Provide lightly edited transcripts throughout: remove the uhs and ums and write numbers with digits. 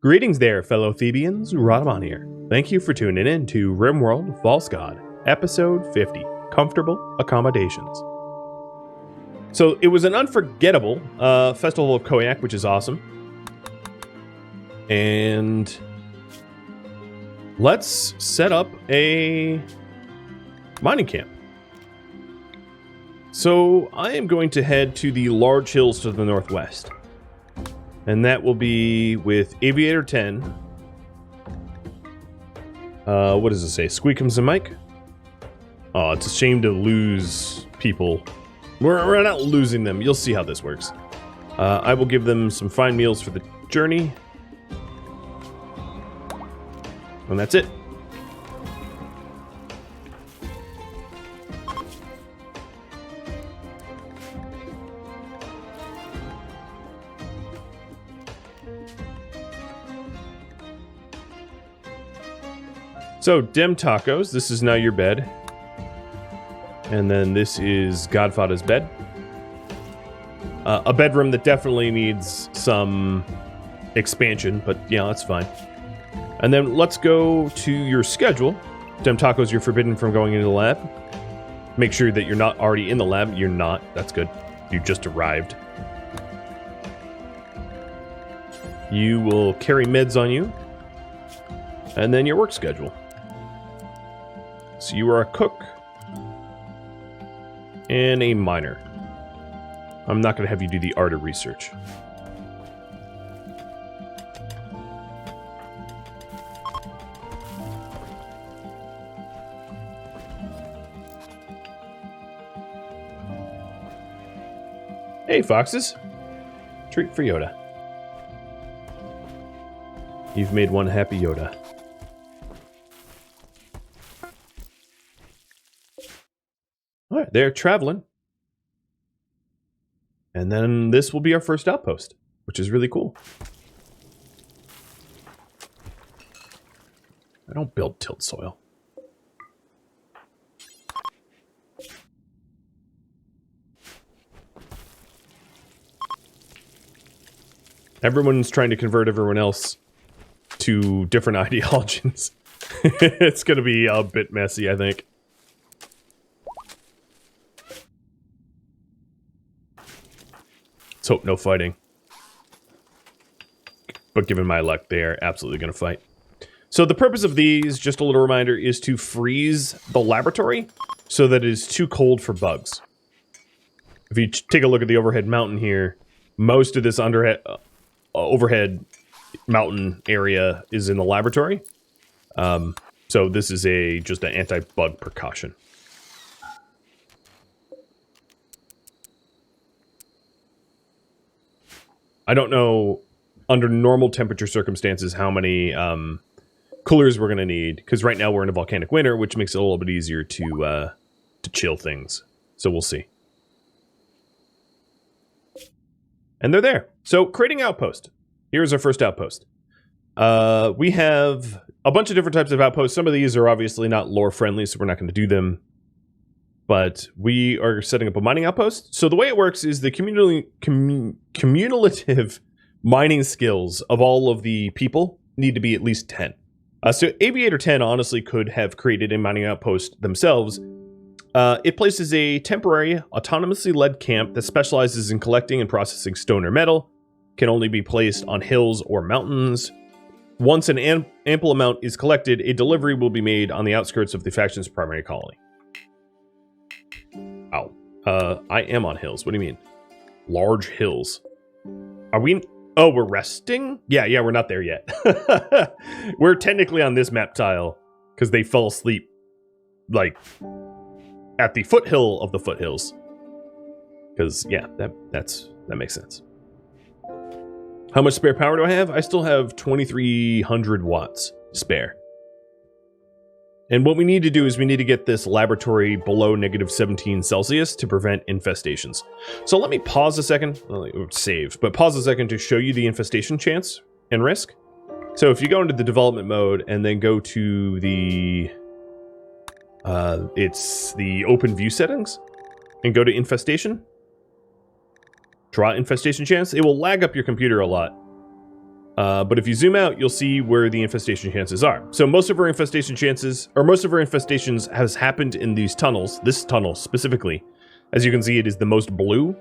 Greetings there, fellow Thebians, Rhadamant here. Thank you for tuning in to RimWorld False God, Episode 50, Comfortable Accommodations. So, it was an unforgettable Festival of Koyak, which is awesome. And let's set up a mining camp. So, I am going to head to the large hills to the northwest. And that will be with Aviator 10. What does it say? Squeakums and Mike? Oh, it's a shame to lose people. We're not losing them. You'll see how this works. I will give them some fine meals for the journey. And that's it. So, Dem Tacos, this is now your bed. And then this is Godfather's bed. A bedroom that definitely needs some expansion, but yeah, that's fine. And then let's go to your schedule. Dem Tacos, you're forbidden from going into the lab. Make sure that you're not already in the lab. You're not. That's good. You just arrived. You will carry meds on you. And then your work schedule. So you are a cook and a miner. I'm not going to have you do the art of research. Hey, foxes. Treat for Yoda. You've made one happy Yoda. Alright, they're traveling. And then this will be our first outpost, which is really cool. I don't build tilt soil. Everyone's trying to convert everyone else to different ideologies. It's going to be a bit messy, I think. Let's hope no fighting. But given my luck, they are absolutely going to fight. So the purpose of these, just a little reminder, is to freeze the laboratory so that it is too cold for bugs. If you take a look at the overhead mountain here, most of this overhead mountain area is in the laboratory. So this is just an anti-bug precaution. I don't know, under normal temperature circumstances, how many coolers we're going to need. Because right now we're in a volcanic winter, which makes it a little bit easier to chill things. So we'll see. And they're there. So, creating outpost. Here's our first outpost. We have a bunch of different types of outposts. Some of these are obviously not lore friendly, so we're not going to do them. But we are setting up a mining outpost. So the way it works is the cumulative mining skills of all of the people need to be at least 10. So Aviator 10 honestly could have created a mining outpost themselves. It places a temporary, autonomously led camp that specializes in collecting and processing stone or metal. Can only be placed on hills or mountains. Once an ample amount is collected, a delivery will be made on the outskirts of the faction's primary colony. Ow. I am on hills. What do you mean? Large hills. Are we... Oh, we're resting? Yeah, we're not there yet. We're technically on this map tile, because they fell asleep, like, at the foothill of the foothills. Because, yeah, that makes sense. How much spare power do I have? I still have 2,300 watts spare. And what we need to do is we need to get this laboratory below -17 Celsius to prevent infestations. So let me pause a second. Save. But pause a second to show you the infestation chance and risk. So if you go into the development mode and then go to the... it's the open view settings. And go to infestation. Draw infestation chance. It will lag up your computer a lot. But if you zoom out, you'll see where the infestation chances are. So most of our infestation chances, or most of our infestations has happened in these tunnels, this tunnel specifically. As you can see, it is the most blue.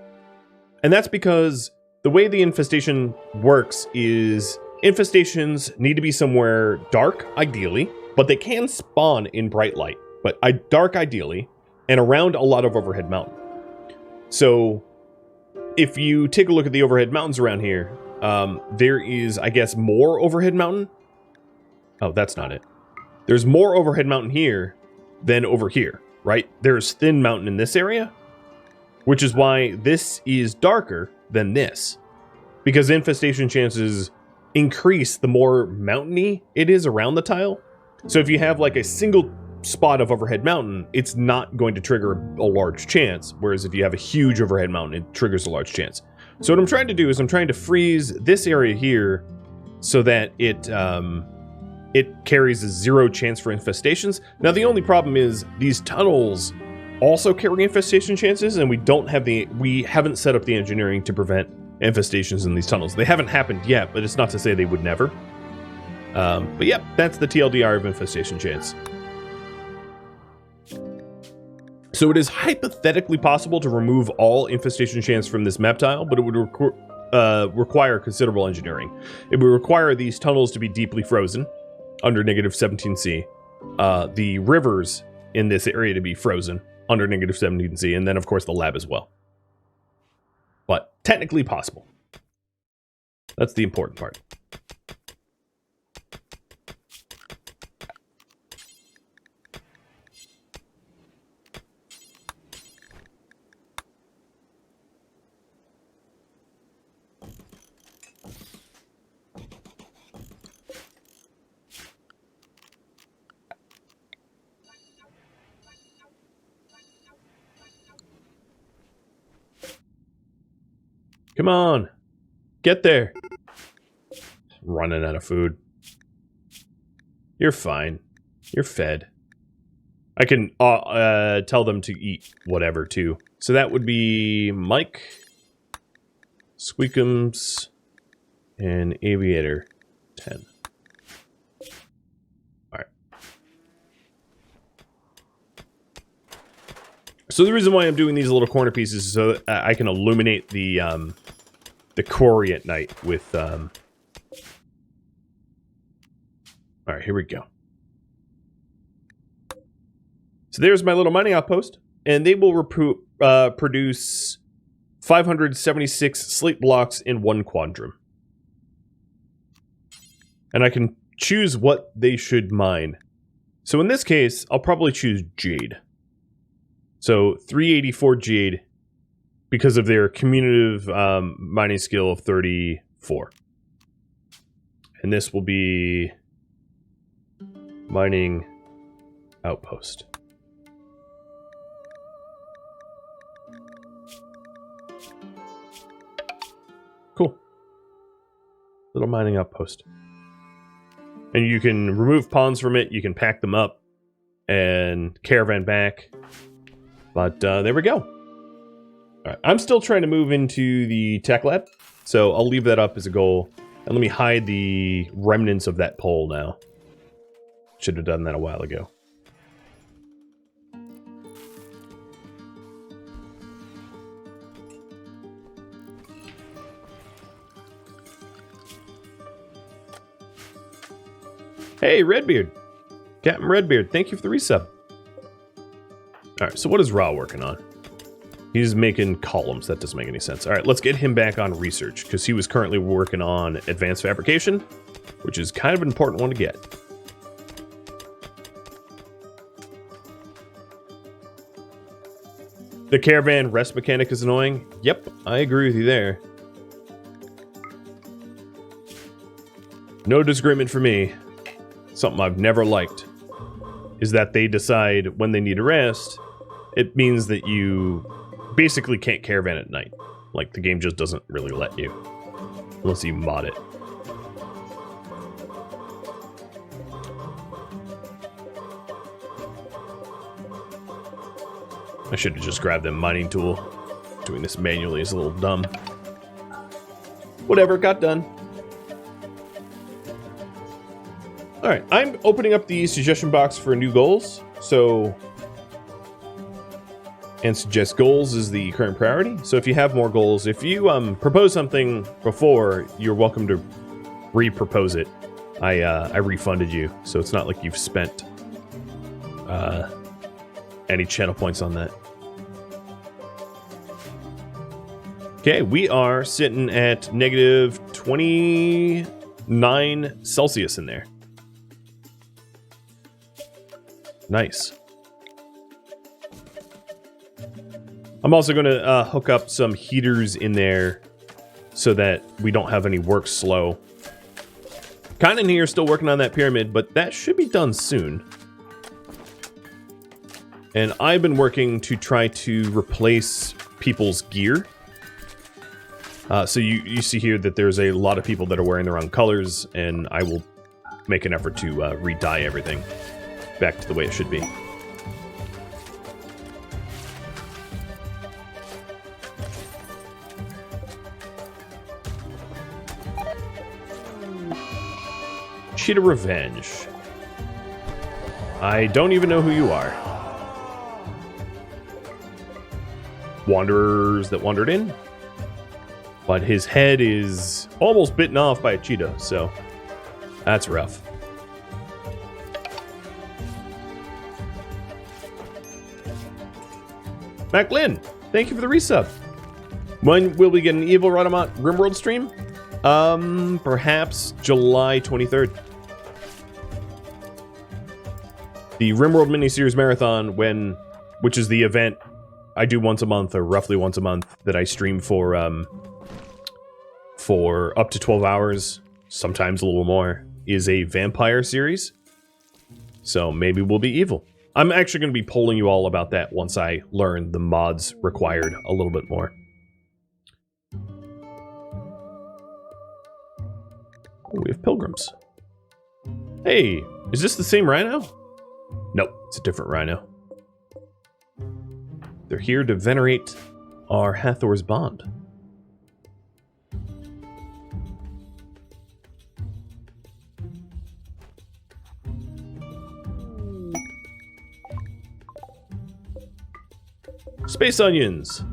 And that's because the way the infestation works is infestations need to be somewhere dark, ideally, but they can spawn in bright light, but dark ideally, and around a lot of overhead mountain. So if you take a look at the overhead mountains around here, there is, I guess, more overhead mountain. Oh, that's not it. There's more overhead mountain here than over here, right? There's thin mountain in this area, which is why this is darker than this, because infestation chances increase the more mountainy it is around the tile. So if you have like a single spot of overhead mountain, it's not going to trigger a large chance, whereas if you have a huge overhead mountain, it triggers a large chance. So what I'm trying to do is I'm trying to freeze this area here so that it carries a 0 chance for infestations. Now the only problem is these tunnels also carry infestation chances, and we haven't set up the engineering to prevent infestations in these tunnels. They haven't happened yet, but it's not to say they would never. But yep, that's the TLDR of infestation chance. So it is hypothetically possible to remove all infestation chance from this map tile, but it would require considerable engineering. It would require these tunnels to be deeply frozen under -17C, the rivers in this area to be frozen under -17C, and then of course the lab as well. But technically possible. That's the important part. Come on, get there. Running out of food. You're fine. You're fed. I can tell them to eat whatever too. So that would be Mike, Squeakums, and Aviator 10. All right. So the reason why I'm doing these little corner pieces is so that I can illuminate the quarry at night with all right, here we go. So there's my little mining outpost, and they will produce 576 slate blocks in 1 quadrum. And I can choose what they should mine. So in this case, I'll probably choose Jade. So 384 Jade, because of their cumulative mining skill of 34. And this will be mining outpost. Cool. Little mining outpost. And you can remove pawns from it, you can pack them up, and caravan back. But there we go. All right, I'm still trying to move into the tech lab, so I'll leave that up as a goal. And let me hide the remnants of that pole now. Should have done that a while ago. Hey, Redbeard. Captain Redbeard, thank you for the resub. Alright, so what is Ra working on? He's making columns. That doesn't make any sense. Alright, let's get him back on research, because he was currently working on advanced fabrication, which is kind of an important one to get. The caravan rest mechanic is annoying. Yep, I agree with you there. No disagreement for me. Something I've never liked is that they decide when they need a rest. It means that you basically can't caravan at night. Like, the game just doesn't really let you. Unless you mod it. I should have just grabbed the mining tool. Doing this manually is a little dumb. Whatever, got done. All right, I'm opening up the suggestion box for new goals. And suggest goals is the current priority. So if you have more goals, if you propose something before, you're welcome to re-propose it. I refunded you, so it's not like you've spent any channel points on that. Okay, we are sitting at negative 29 Celsius in there. Nice. I'm also going to hook up some heaters in there so that we don't have any work slow. Kind of here, still working on that pyramid, but that should be done soon. And I've been working to try to replace people's gear. So you see here that there's a lot of people that are wearing the wrong colors, and I will make an effort to re-dye everything back to the way it should be. Cheetah Revenge. I don't even know who you are. Wanderers that wandered in. But his head is almost bitten off by a cheetah, so that's rough. Macklin, thank you for the resub. When will we get an Evil Rhadamant RimWorld stream? Perhaps July 23rd. The RimWorld miniseries marathon, which is the event I do once a month, or roughly once a month, that I stream for up to 12 hours, sometimes a little more, is a vampire series. So maybe we'll be evil. I'm actually going to be polling you all about that once I learn the mods required a little bit more. Oh, we have pilgrims. Hey, is this the same rhino? Nope, it's a different rhino. They're here to venerate our Hathor's bond. Space onions.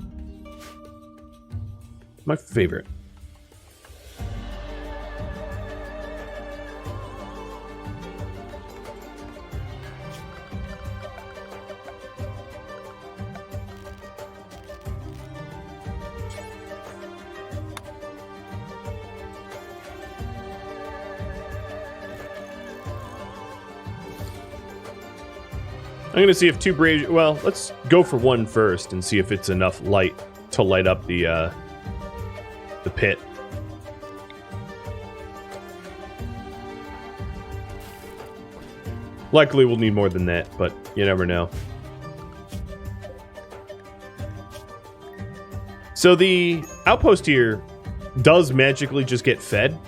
My favorite. I'm gonna see if two braziers. Well, let's go for one first and see if it's enough light to light up the pit. Likely we'll need more than that, but you never know. So the outpost here does magically just get fed.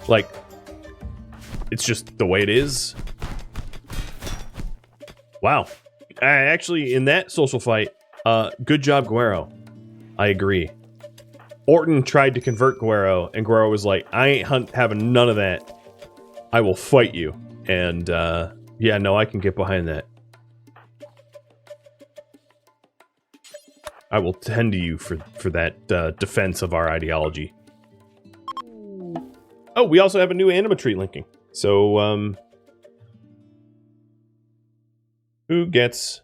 Like, it's just the way it is. Wow. Actually, in that social fight, good job, Guero. I agree. Orton tried to convert Guero, and Guero was like, I ain't having none of that. I will fight you. And, yeah, no, I can get behind that. I will tend to you for that defense of our ideology. Oh, we also have a new animatree linking. So, who gets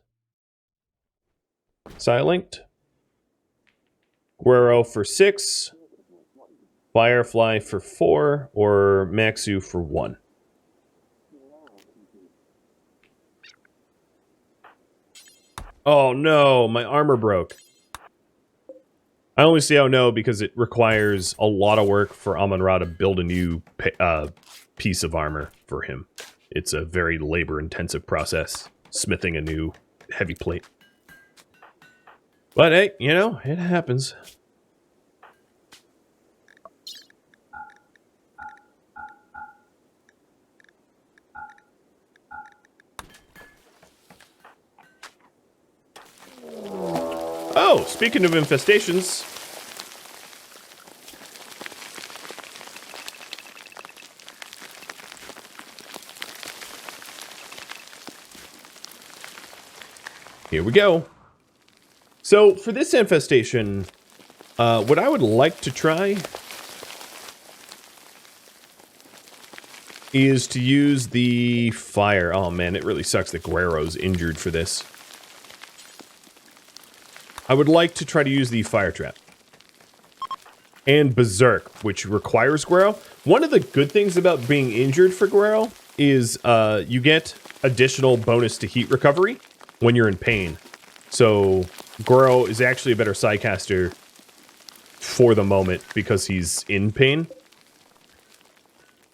side-linked? Guero for 6, Firefly for 4, or Maxu for 1. Oh no, my armor broke. I only say oh no because it requires a lot of work for Amon-Ra to build a new piece of armor for him. It's a very labor-intensive process. Smithing a new heavy plate. But hey, you know, it happens. Oh, speaking of infestations. Here we go. So for this infestation, what I would like to try is to use the fire. Oh man, it really sucks that Guerrero's injured for this. I would like to try to use the fire trap. And Berserk, which requires Guerrero. One of the good things about being injured for Guerrero is you get additional bonus to heat recovery when you're in pain. So Guerrero is actually a better sidecaster for the moment because he's in pain.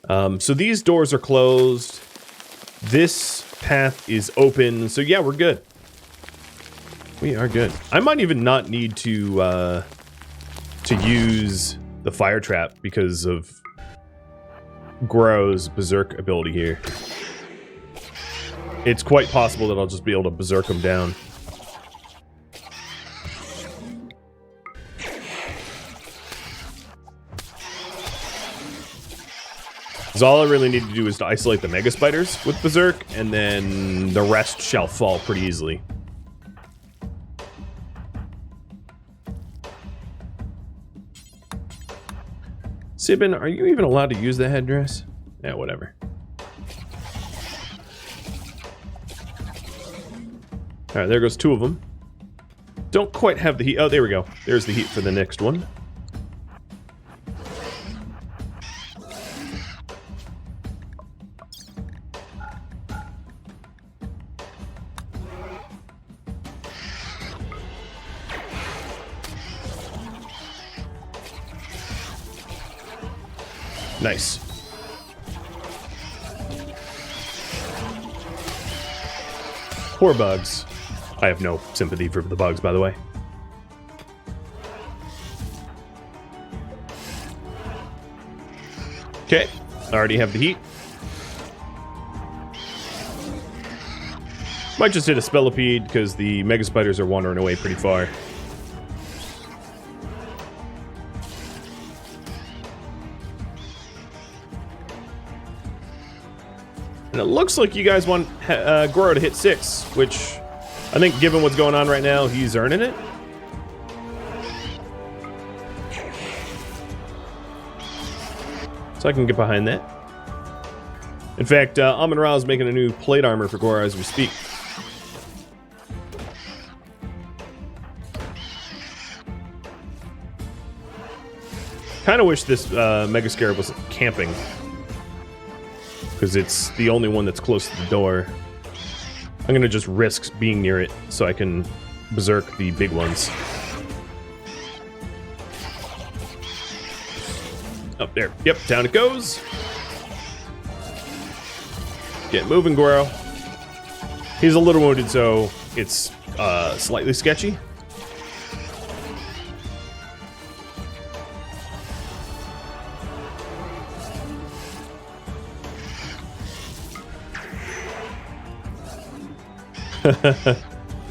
So these doors are closed. This path is open. So yeah, we're good. We are good. I might even not need to use the fire trap because of Guerrero's Berserk ability here. It's quite possible that I'll just be able to Berserk him down. Because all I really need to do is to isolate the Mega Spiders with Berserk, and then the rest shall fall pretty easily. Sibin, are you even allowed to use the headdress? Yeah, whatever. Alright, there goes two of them. Don't quite have the heat. Oh, there we go. There's the heat for the next one. Nice. Poor bugs. I have no sympathy for the bugs, by the way. Okay, I already have the heat. Might just hit a Spellipede because the Mega Spiders are wandering away pretty far. And it looks like you guys want Guerrero to hit 6, which I think given what's going on right now, he's earning it. So I can get behind that. In fact, Amon-Ra is making a new plate armor for Guerrero as we speak. Kind of wish this Mega Scarab wasn't camping, because it's the only one that's close to the door. I'm gonna just risk being near it so I can berserk the big ones. Up there. Yep, down it goes. Get moving, Guerrero. He's a little wounded, so it's slightly sketchy.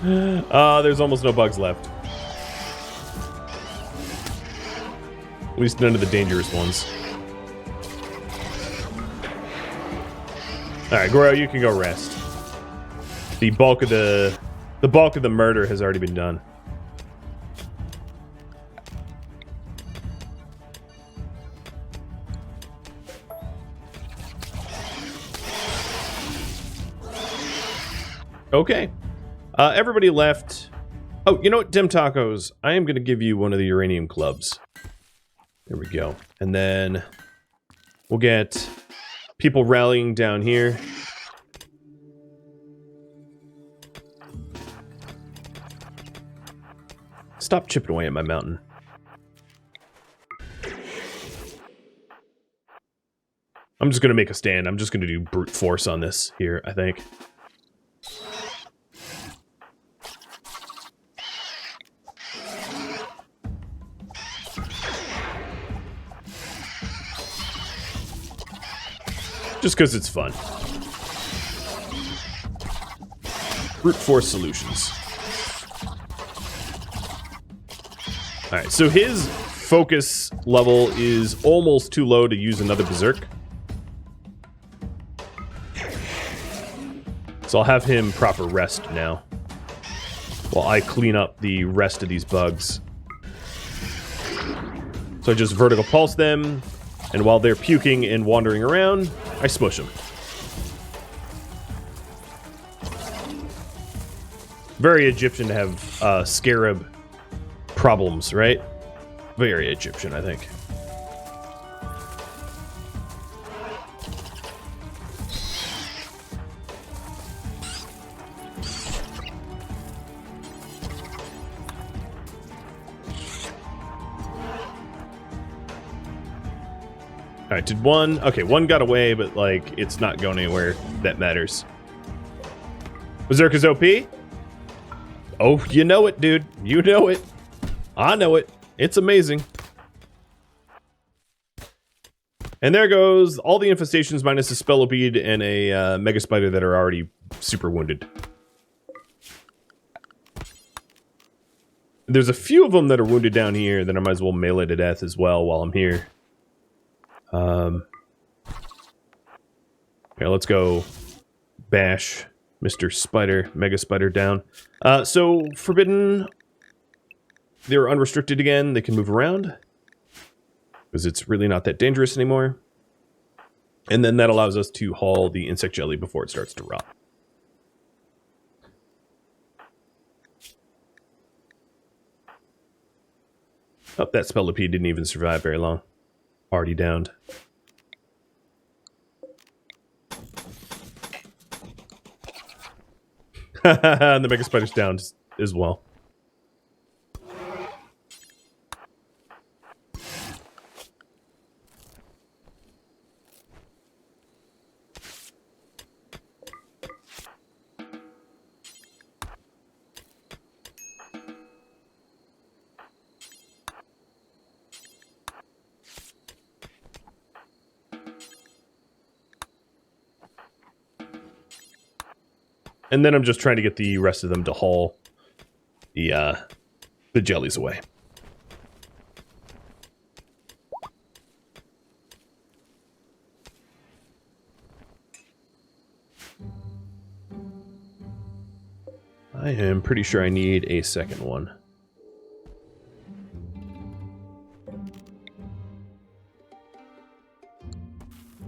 There's almost no bugs left. At least none of the dangerous ones. Alright, Guerrero, you can go rest. The bulk of the murder has already been done. Okay. Everybody left. Oh, you know what, Dim Tacos? I am going to give you one of the uranium clubs. There we go. And then we'll get people rallying down here. Stop chipping away at my mountain. I'm just going to make a stand. I'm just going to do brute force on this here, I think. Just because it's fun. Brute force solutions. Alright, so his focus level is almost too low to use another berserk. So I'll have him proper rest now. while I clean up the rest of these bugs. So I just vertical pulse them, and while they're puking and wandering around, I smush them. Very Egyptian to have scarab problems, right? Very Egyptian, I think. Alright, did one... Okay, one got away, but, like, it's not going anywhere that matters. Berserker's OP? Oh, you know it, dude. You know it. I know it. It's amazing. And there goes all the infestations minus a Spellopede and a Mega Spider that are already super wounded. There's a few of them that are wounded down here that I might as well melee to death as well while I'm here. Okay, let's go bash Mr. Spider, Mega Spider down. So, Forbidden, they're unrestricted again. They can move around because it's really not that dangerous anymore. And then that allows us to haul the insect jelly before it starts to rot. Oh, that Spellopede didn't even survive very long. Already downed. And the Mega Spider's down as well. And then I'm just trying to get the rest of them to haul the jellies away. I am pretty sure I need a second one.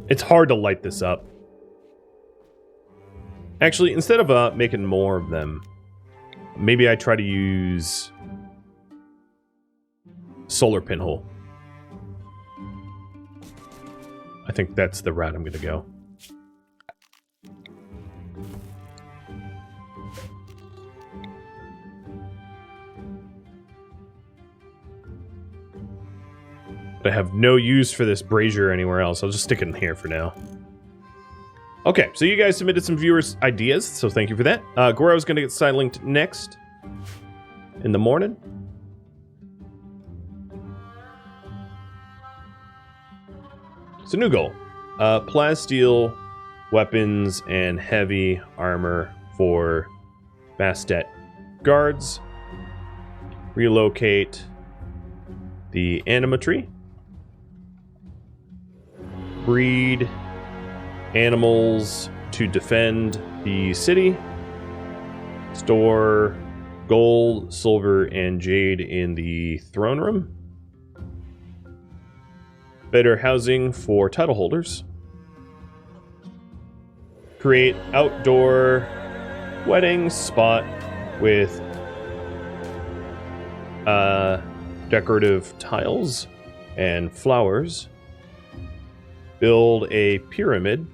It's hard to light this up. Actually, instead of making more of them, maybe I try to use solar pinhole. I think that's the route I'm going to go. But I have no use for this brazier anywhere else. I'll just stick it in here for now. Okay, so you guys submitted some viewers' ideas, so thank you for that. Goro's going to get side linked next in the morning. So new goal. Plasteel weapons and heavy armor for Bastet guards. Relocate the anima tree. Breed animals to defend the city. Store gold, silver, and jade in the throne room. Better housing for title holders. Create outdoor wedding spot with decorative tiles and flowers. Build a pyramid.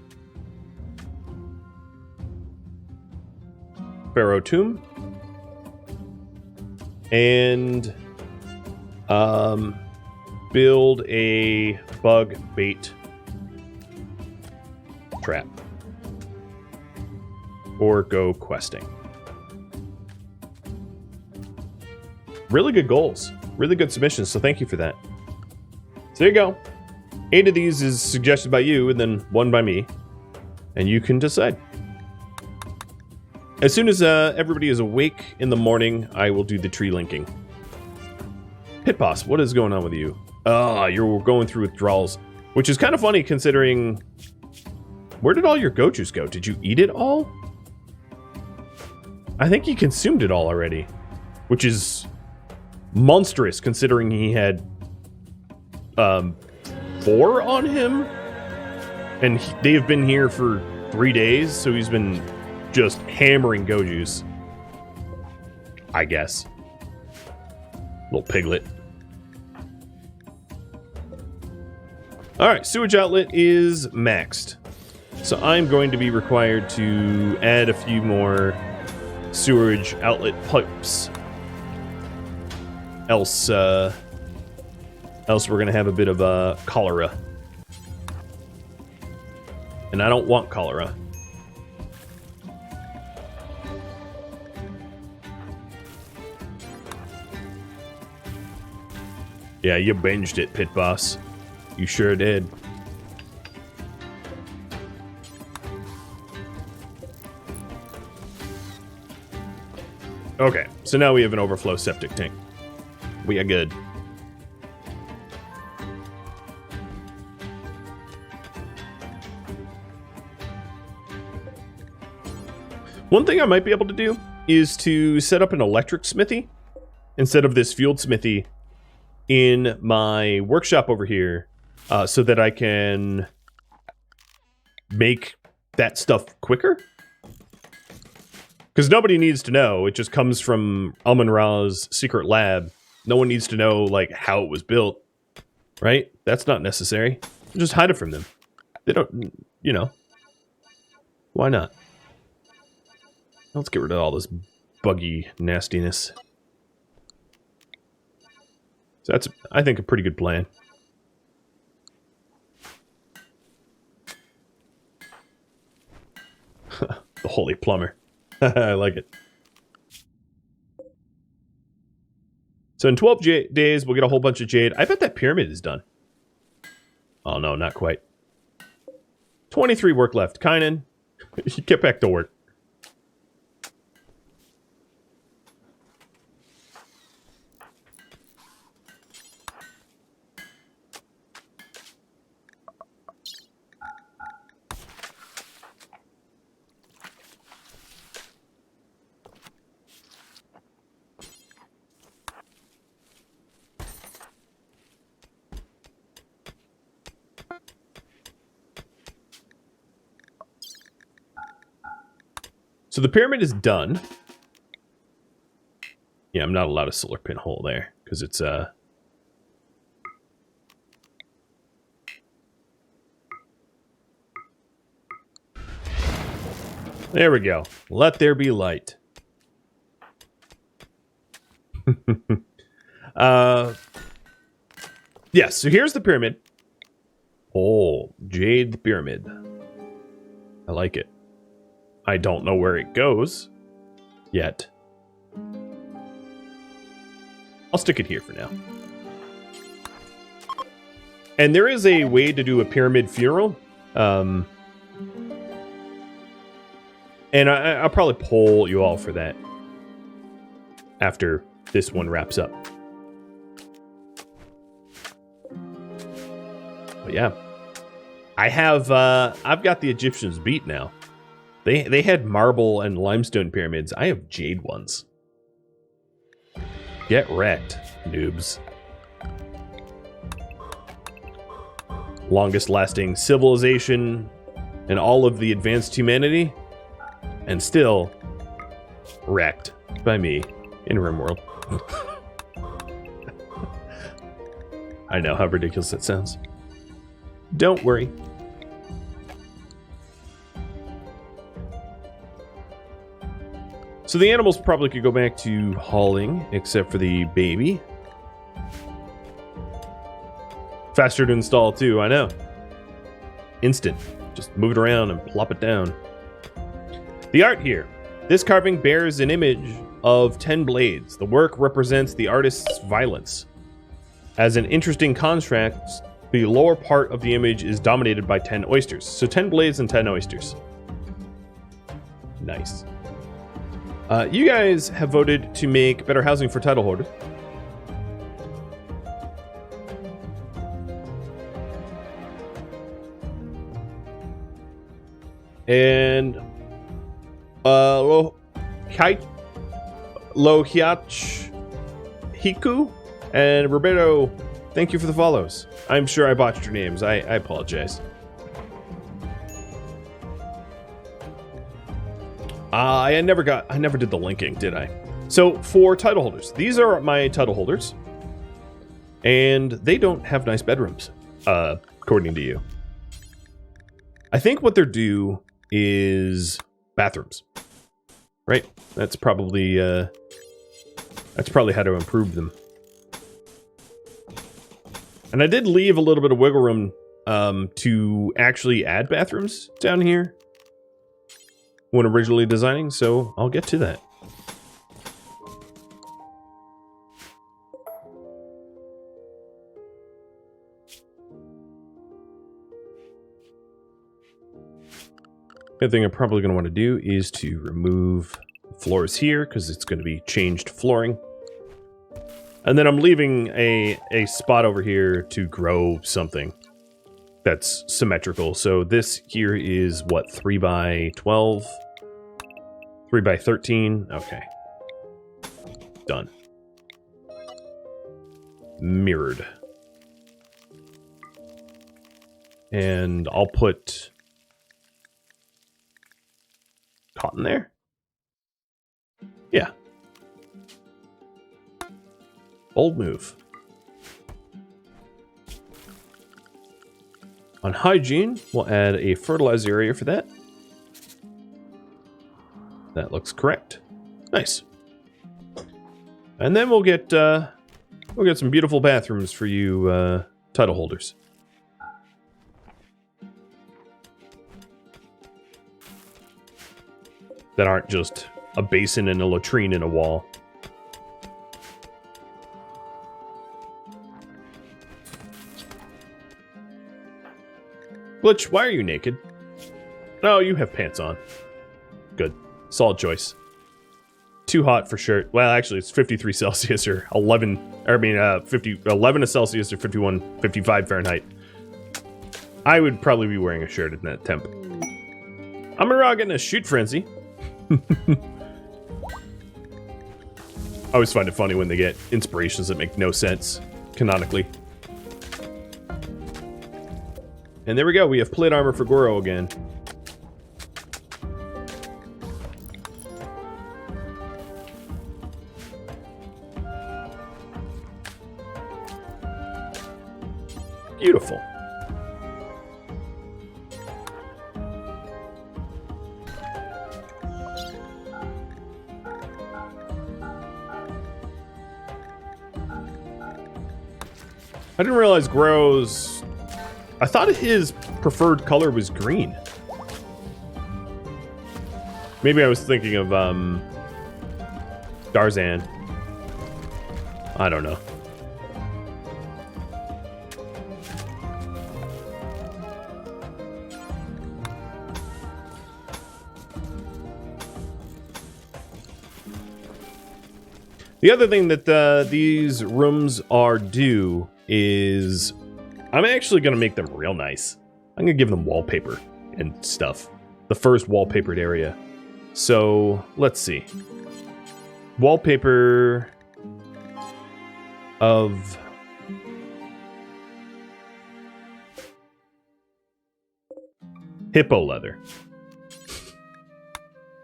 Pharaoh tomb. And build a bug bait trap. Or go questing. Really good goals. Really good submissions, so thank you for that. So there you go. 8 of these is suggested by you, and then 1 by me. And you can decide. As soon as everybody is awake in the morning, I will do the tree linking. Pit Boss, what is going on with you? Oh, you're going through withdrawals. Which is kind of funny considering... Where did all your gochus go? Did you eat it all? I think you consumed it all already. which is monstrous considering he had 4 on him, and they have been here for 3 days, so he's been just hammering Gojus, I guess. Little piglet. Alright, sewage outlet is maxed. So I'm going to be required to add a few more sewage outlet pipes. Else we're going to have a bit of cholera. And I don't want cholera. Yeah, you binged it, Pit Boss. You sure did. Okay, so now we have an overflow septic tank. We are good. One thing I might be able to do is to set up an electric smithy instead of this field smithy in my workshop over here, so that I can make that stuff quicker. Because nobody needs to know. It just comes from Amun-Ra's secret lab. No one needs to know, like, how it was built. Right? That's not necessary. Just hide it from them. They don't, you know. Why not? Let's get rid of all this buggy nastiness. So that's, I think, a pretty good plan. The holy plumber. I like it. So in 12 days, we'll get a whole bunch of jade. I bet that pyramid is done. Oh, no, not quite. 23 work left. Kynan, get back to work. So the pyramid is done. Yeah, I'm not allowed a solar pinhole there because it's There we go. Let there be light. Yeah, so here's the pyramid. Oh, Jade Pyramid. I like it. I don't know where it goes yet. I'll stick it here for now. And there is a way to do a pyramid funeral. And I'll probably poll you all for that after this one wraps up. But yeah. I have I've got the Egyptians beat now. They had marble and limestone pyramids. I have jade ones. Get wrecked, noobs. Longest lasting civilization in all of the advanced humanity, and still wrecked by me in RimWorld. I know how ridiculous that sounds. Don't worry. So the animals probably could go back to hauling, except for the baby. Faster to install too, I know. Instant. Just move it around and plop it down. The art here. This carving bears an image of 10 blades. The work represents the artist's violence. As an interesting contrast, the lower part of the image is dominated by 10 oysters. So 10 blades and 10 oysters. Nice. You guys have voted to make better housing for title holders. And Lohiach Hiku and Roberto, thank you for the follows. I'm sure I botched your names. I apologize. I never did the linking, did I? So for title holders, these are my title holders, and they don't have nice bedrooms, according to you. I think what they're due is bathrooms, right? That's probably how to improve them. And I did leave a little bit of wiggle room to actually add bathrooms down here when originally designing, so I'll get to that. The thing I'm probably going to want to do is to remove floors here because it's going to be changed flooring. And then I'm leaving a spot over here to grow something that's symmetrical. So this here is what, 3 by 12? 3 by 13? Okay. Done. Mirrored. And I'll put cotton there. Yeah. Bold move. On hygiene, we'll add a fertilizer area for that. That looks correct. Nice. And then we'll get some beautiful bathrooms for you title holders. That aren't just a basin and a latrine in a wall. Glitch, why are you naked? Oh, you have pants on. Good. Solid choice. Too hot for shirt. Well, actually, it's 53 Celsius or 11 Celsius or 55 Fahrenheit. I would probably be wearing a shirt in that temp. I'm getting a shoot frenzy. I always find it funny when they get inspirations that make no sense, canonically. And there we go, we have plate armor for Goro again. Beautiful. I didn't realize Goro's... I thought his preferred color was green. Maybe I was thinking of, Darzan. I don't know. The other thing that these rooms are due is I'm actually going to make them real nice. I'm going to give them wallpaper and stuff. The first wallpapered area. So, let's see. Wallpaper of... hippo leather.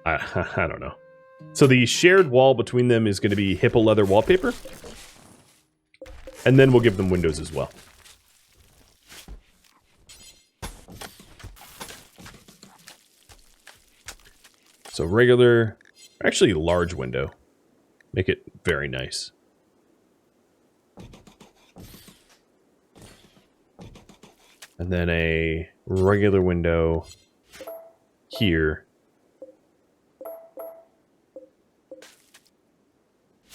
I don't know. So the shared wall between them is going to be hippo leather wallpaper. And then we'll give them windows as well. So regular, actually large window. Make it very nice. And then a regular window here.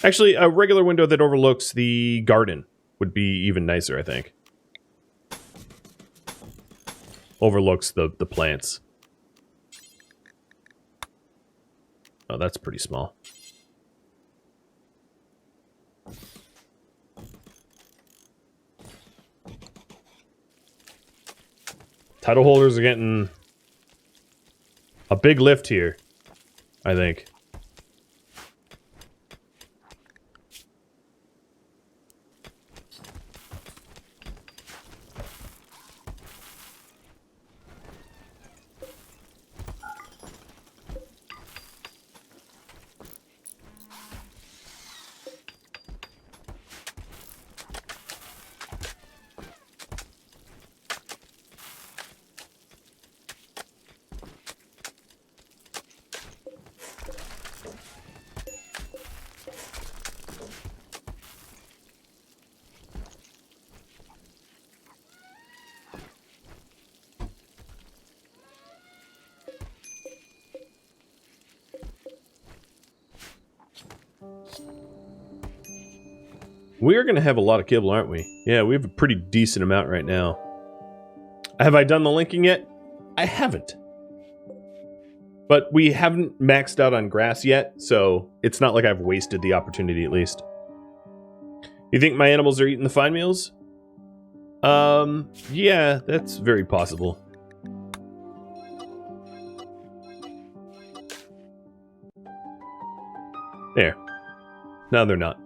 Actually, a regular window that overlooks the garden would be even nicer, I think. Overlooks the plants. Oh, that's pretty small. Title holders are getting a big lift here, I think. We're going to have a lot of kibble, aren't we? Yeah, we have a pretty decent amount right now. Have I done the linking yet? I haven't. But we haven't maxed out on grass yet, so it's not like I've wasted the opportunity at least. You think my animals are eating the fine meals? Yeah, that's very possible. There. No, they're not.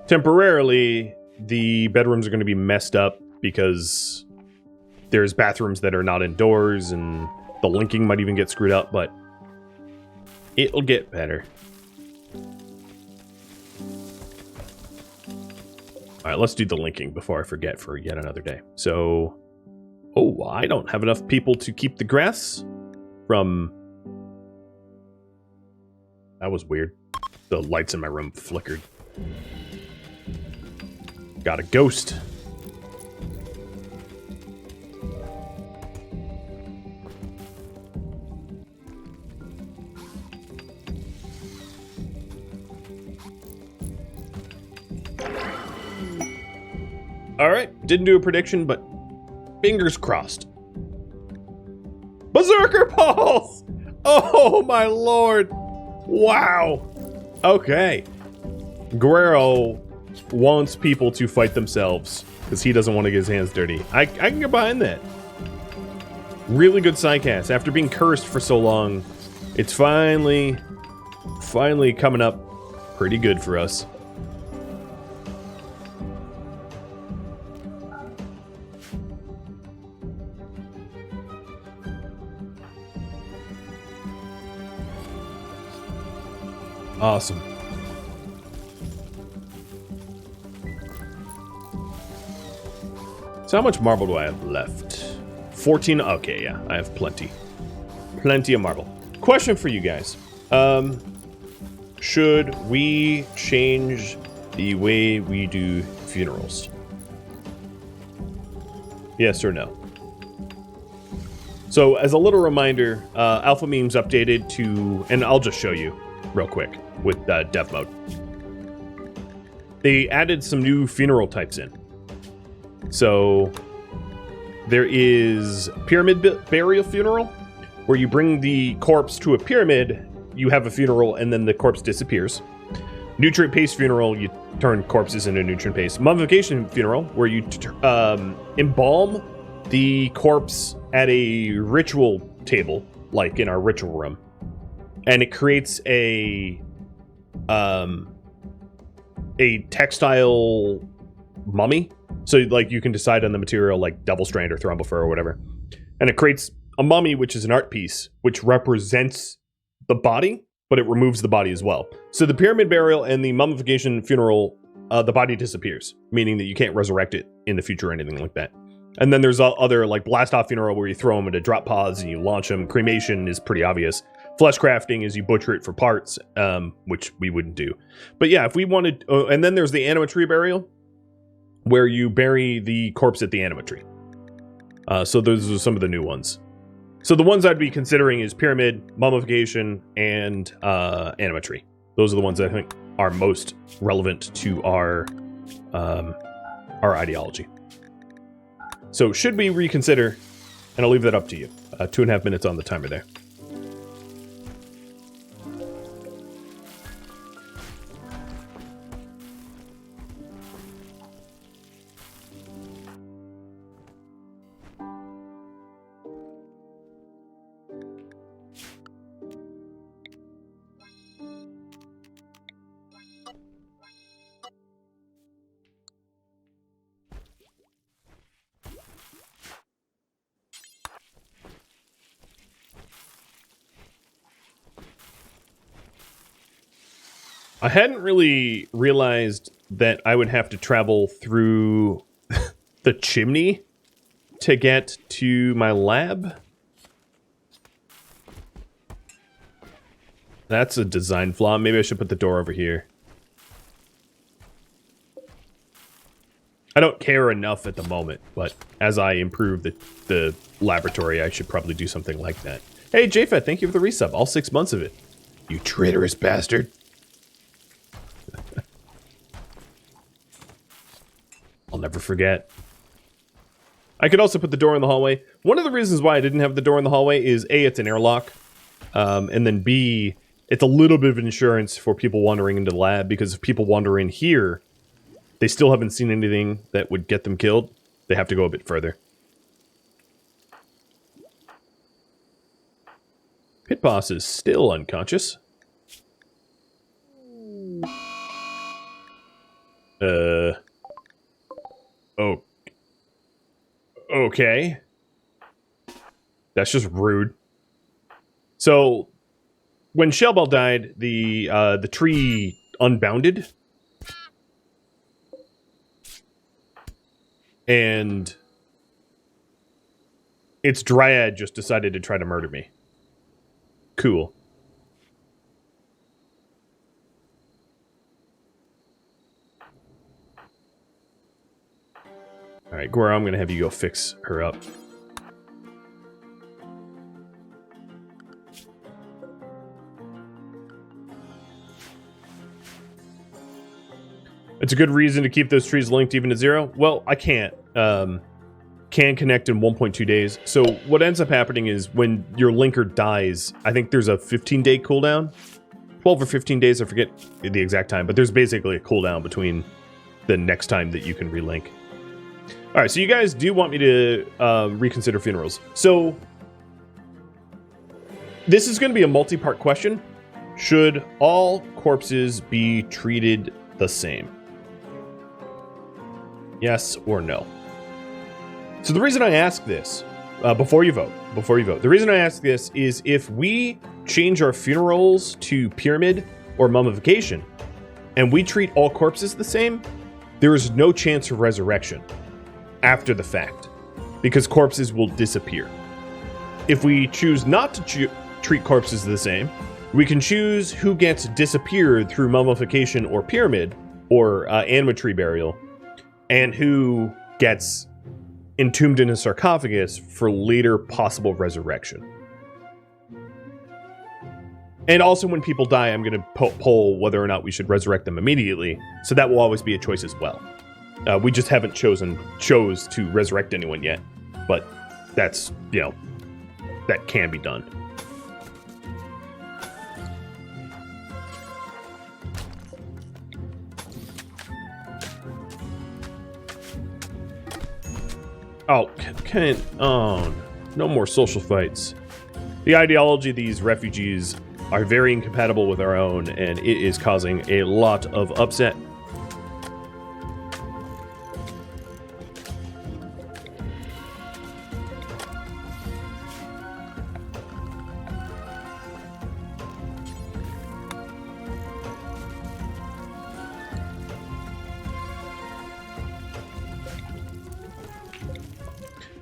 Temporarily, the bedrooms are going to be messed up because there's bathrooms that are not indoors and the linking might even get screwed up, but it'll get better. Alright, let's do the linking before I forget for yet another day. So, oh, I don't have enough people to keep the grass from... That was weird. The lights in my room flickered. Got a ghost. Alright, didn't do a prediction, but fingers crossed. Berserker Pulse! Oh my lord! Wow! Okay. Guerrero wants people to fight themselves because he doesn't want to get his hands dirty. I can get behind that. Really good sidecast. After being cursed for so long, it's finally coming up pretty good for us. Awesome. So how much marble do I have left? 14? Okay, yeah, I have plenty. Plenty of marble. Question for you guys. Should we change the way we do funerals? Yes or no? So as a little reminder, Alpha Meme's updated to, and I'll just show you real quick with dev mode. They added some new funeral types in. So there is pyramid burial funeral, where you bring the corpse to a pyramid, you have a funeral, and then the corpse disappears. Nutrient paste funeral, you turn corpses into nutrient paste. Mummification funeral, where you embalm the corpse at a ritual table, like in our ritual room, and it creates a textile mummy. So like you can decide on the material, like double strand or thrombopher or whatever, and it creates a mummy, which is an art piece which represents the body, but it removes the body as well. So the pyramid burial and the mummification funeral, the body disappears, meaning that you can't resurrect it in the future or anything like that. And then there's other like blast off funeral where you throw them into drop pods and you launch them. Cremation is pretty obvious. Flesh crafting is you butcher it for parts, which we wouldn't do. But yeah, if we wanted, and then there's the animatory burial, where you bury the corpse at the animatory. So those are some of the new ones. So the ones I'd be considering is pyramid, mummification, and animatory. Those are the ones I think are most relevant to our ideology. So should we reconsider? And I'll leave that up to you. 2.5 minutes on the timer there. I hadn't really realized that I would have to travel through the chimney to get to my lab. That's a design flaw. Maybe I should put the door over here. I don't care enough at the moment, but as I improve the laboratory, I should probably do something like that. Hey, JFET, thank you for the resub. All 6 months of it. You traitorous bastard. I'll never forget. I could also put the door in the hallway. One of the reasons why I didn't have the door in the hallway is A, it's an airlock. And then B, it's a little bit of insurance for people wandering into the lab, because if people wander in here, they still haven't seen anything that would get them killed. They have to go a bit further. Pit Boss is still unconscious. Oh. Okay. That's just rude. So, when Shellbell died, the tree unbounded. And its dryad just decided to try to murder me. Cool. Alright, Gora, I'm gonna have you go fix her up. It's a good reason to keep those trees linked even to 0. Well, I can't. Can connect in 1.2 days. So what ends up happening is when your linker dies, I think there's a 15-day cooldown. 12 or 15 days, I forget the exact time, but there's basically a cooldown between the next time that you can relink. All right, so you guys do want me to reconsider funerals. So this is going to be a multi-part question. Should all corpses be treated the same? Yes or no? So the reason I ask this, before you vote, the reason I ask this is if we change our funerals to pyramid or mummification, and we treat all corpses the same, there is no chance of resurrection after the fact, because corpses will disappear. If we choose not to treat corpses the same, we can choose who gets disappeared through mummification or pyramid, or anima tree burial, and who gets entombed in a sarcophagus for later possible resurrection. And also when people die, I'm going to poll whether or not we should resurrect them immediately, so that will always be a choice as well. We just haven't chose to resurrect anyone yet, but that's, you know, that can be done. Oh, no more social fights. The ideology of these refugees are very incompatible with our own, and it is causing a lot of upset.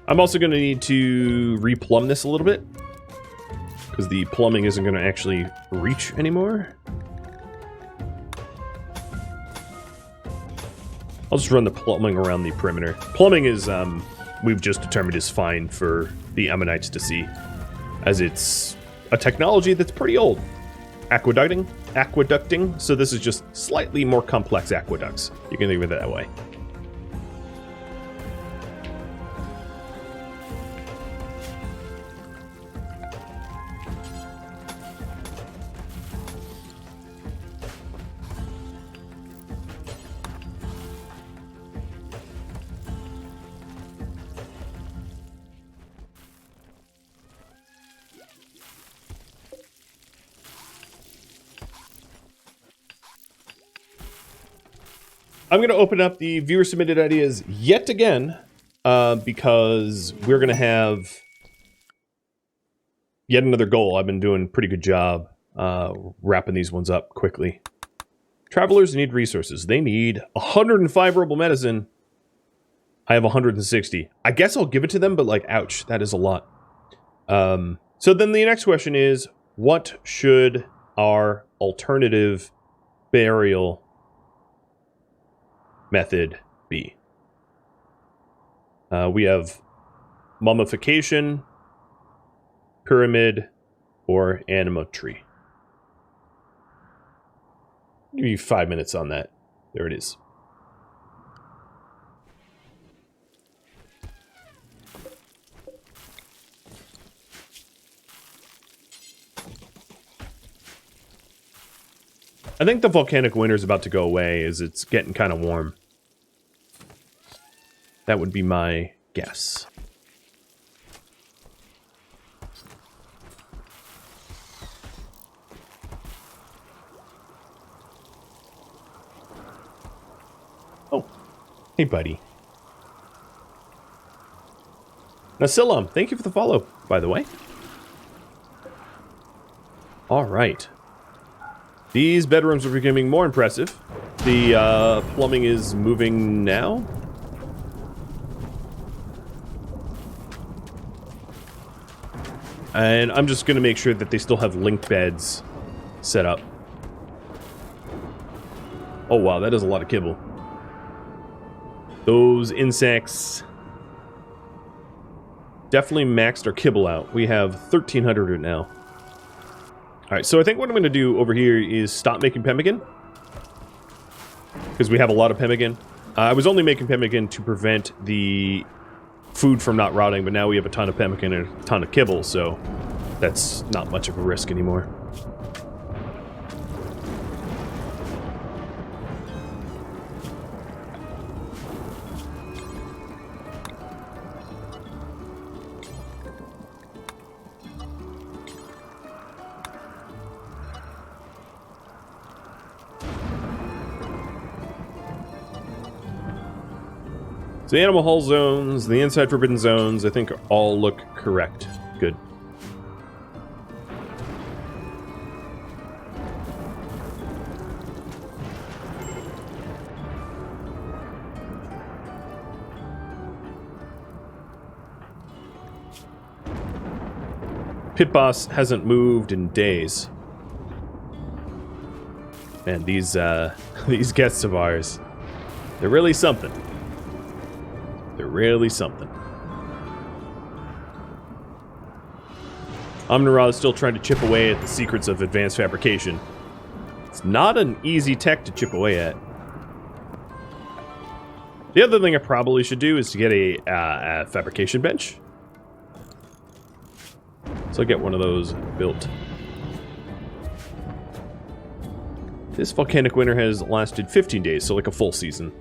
I'm also going to need to replumb this a little bit, because the plumbing isn't going to actually reach anymore. I'll just run the plumbing around the perimeter. Plumbing is, we've just determined is fine for the Ammonites to see, as it's a technology that's pretty old. Aqueducting, so this is just slightly more complex aqueducts. You can think of it that way. I'm going to open up the viewer-submitted ideas yet again, because we're going to have yet another goal. I've been doing a pretty good job wrapping these ones up quickly. Travelers need resources. They need 105 herbal medicine. I have 160. I guess I'll give it to them, but like, ouch, that is a lot. So then the next question is, what should our alternative burial method be? We have mummification, pyramid, or animotry. Give you 5 minutes on that. There it is. I think the volcanic winter is about to go away as it's getting kind of warm. That would be my guess. Oh, hey buddy. Nasilam, thank you for the follow, by the way. All right. These bedrooms are becoming more impressive. The plumbing is moving now. And I'm just going to make sure that they still have linked beds set up. Oh wow, that is a lot of kibble. Those insects definitely maxed our kibble out. We have 1,300 now. Alright, so I think what I'm going to do over here is stop making pemmican. Because we have a lot of pemmican. I was only making pemmican to prevent the food from not rotting, but now we have a ton of pemmican and a ton of kibble, so that's not much of a risk anymore. So the animal hull zones, the inside forbidden zones, I think all look correct. Good. Pit boss hasn't moved in days. Man, these these guests of ours, they're really something. They're really something. Omnirod is still trying to chip away at the secrets of advanced fabrication. It's not an easy tech to chip away at. The other thing I probably should do is to get a fabrication bench. So I'll get one of those built. This volcanic winter has lasted 15 days, so like a full season.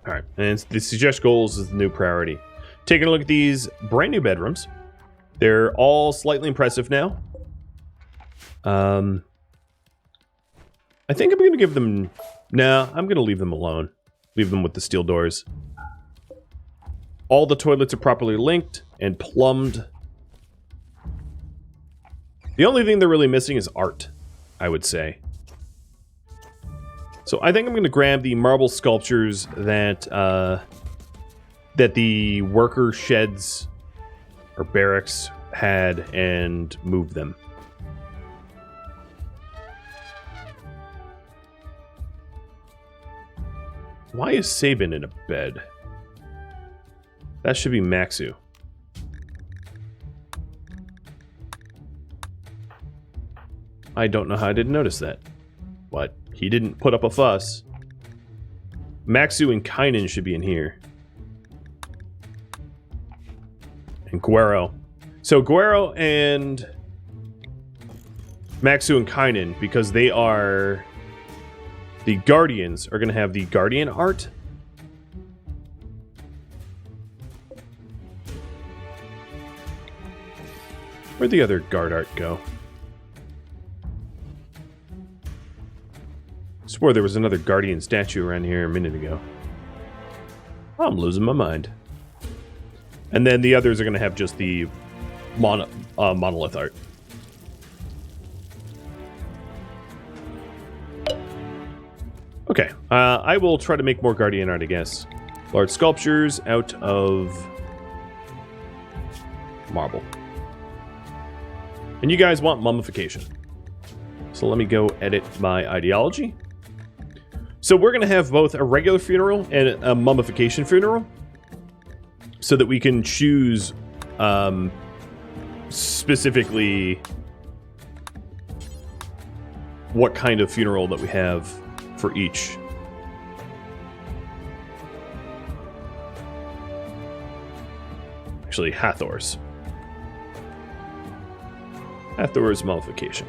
Alright, and the suggest goals is the new priority. Taking a look at these brand new bedrooms. They're all slightly impressive now. I think I'm going to give them... Nah, I'm going to leave them alone. Leave them with the steel doors. All the toilets are properly linked and plumbed. The only thing they're really missing is art, I would say. So I think I'm going to grab the marble sculptures that that the worker sheds or barracks had and move them. Why is Sabin in a bed? That should be Maxu. I don't know how I didn't notice that. What? He didn't put up a fuss. Maxu and Kynan should be in here. And Guero. So Guero and Maxu and Kynan, because they are the Guardians, are going to have the Guardian art. Where'd the other guard art go? Swore there was another Guardian statue around here a minute ago. I'm losing my mind. And then the others are going to have just the monolith art. Okay, I will try to make more Guardian art, I guess. Large sculptures out of marble. And you guys want mummification. So let me go edit my ideology. So we're going to have both a regular funeral and a mummification funeral, so that we can choose specifically what kind of funeral that we have for each. Actually, Hathor's mummification.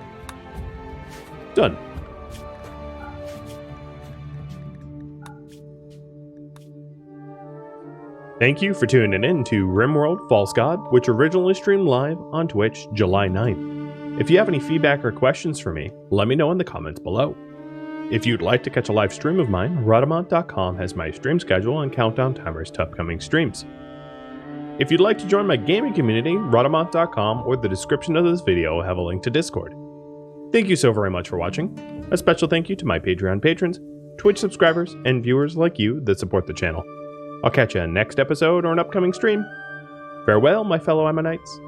Done. Thank you for tuning in to RimWorld False God, which originally streamed live on Twitch July 9th. If you have any feedback or questions for me, let me know in the comments below. If you'd like to catch a live stream of mine, Rhadamant.com has my stream schedule and countdown timers to upcoming streams. If you'd like to join my gaming community, Rhadamant.com or the description of this video will have a link to Discord. Thank you so very much for watching. A special thank you to my Patreon patrons, Twitch subscribers, and viewers like you that support the channel. I'll catch you in next episode or an upcoming stream. Farewell, my fellow Ammonites.